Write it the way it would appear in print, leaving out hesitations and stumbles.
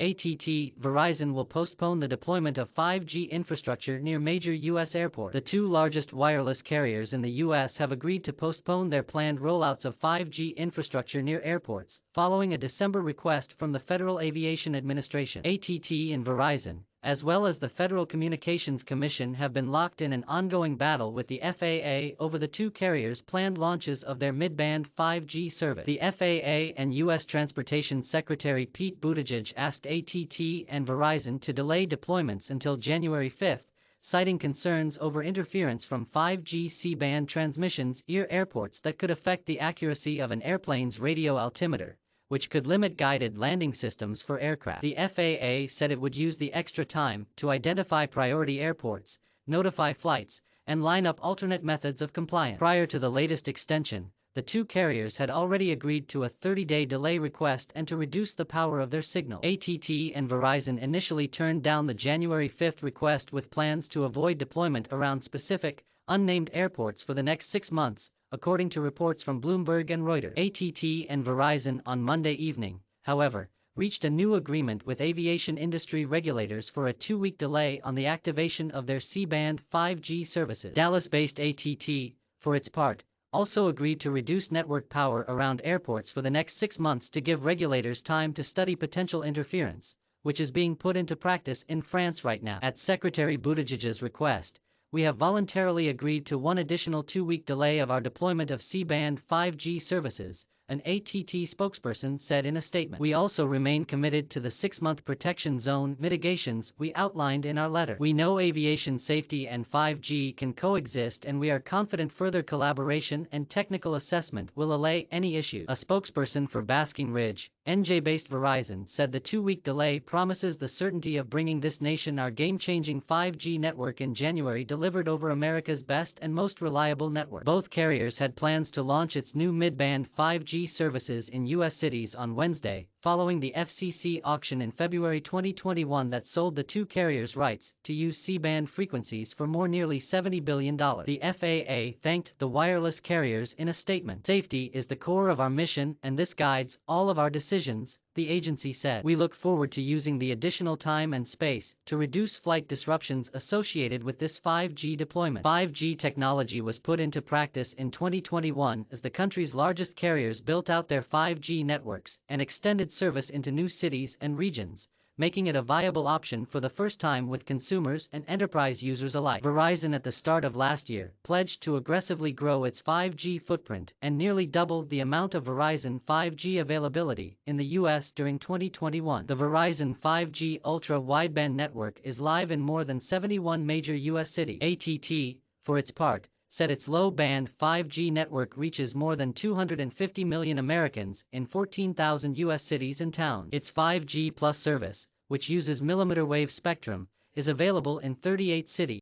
ATT Verizon will postpone the deployment of 5G infrastructure near major U.S. airports. The two largest wireless carriers in the U.S. have agreed to postpone their planned rollouts of 5G infrastructure near airports, following a December request from the Federal Aviation Administration. ATT and Verizon, as well as the Federal Communications Commission, have been locked in an ongoing battle with the FAA over the two carriers' planned launches of their mid-band 5G service. The FAA and U.S. Transportation Secretary Pete Buttigieg asked ATT and Verizon to delay deployments until January 5, citing concerns over interference from 5G C-band transmissions near airports that could affect the accuracy of an airplane's radio altimeter, which could limit guided landing systems for aircraft. The FAA said it would use the extra time to identify priority airports, notify flights, and line up alternate methods of compliance. Prior to the latest extension, the two carriers had already agreed to a 30-day delay request and to reduce the power of their signal. ATT and Verizon initially turned down the January 5 request with plans to avoid deployment around specific, unnamed airports for the next 6 months, according to reports from Bloomberg and Reuters. ATT and Verizon on Monday evening, however, reached a new agreement with aviation industry regulators for a 2-week delay on the activation of their C-band 5G services. Dallas-based ATT, for its part, also agreed to reduce network power around airports for the next 6 months to give regulators time to study potential interference, which is being put into practice in France right now. At Secretary Buttigieg's request, we have voluntarily agreed to one additional 2-week delay of our deployment of C-band 5G services, an ATT spokesperson said in a statement. We also remain committed to the 6-month protection zone mitigations we outlined in our letter. We know aviation safety and 5G can coexist, and we are confident further collaboration and technical assessment will allay any issues. A spokesperson for Basking Ridge, NJ-based Verizon, said the 2-week delay promises the certainty of bringing this nation our game-changing 5G network in January, delivered over America's best and most reliable network. Both carriers had plans to launch its new mid-band 5G services in U.S. cities on Wednesday, following the FCC auction in February 2021 that sold the two carriers rights to use C-band frequencies for nearly $70 billion. The FAA thanked the wireless carriers in a statement. "Safety is the core of our mission, and this guides all of our decisions," the agency said. "We look forward to using the additional time and space to reduce flight disruptions associated with this 5G deployment." 5G technology was put into practice in 2021 as the country's largest carriers built out their 5G networks and extended service into new cities and regions, making it a viable option for the first time with consumers and enterprise users alike. Verizon at the start of last year pledged to aggressively grow its 5G footprint and nearly doubled the amount of Verizon 5G availability in the U.S. during 2021. The Verizon 5G Ultra Wideband network is live in more than 71 major U.S. cities. ATT, for its part, said its low-band 5G network reaches more than 250 million Americans in 14,000 U.S. cities and towns. Its 5G Plus service, which uses millimeter wave spectrum, is available in 38 cities.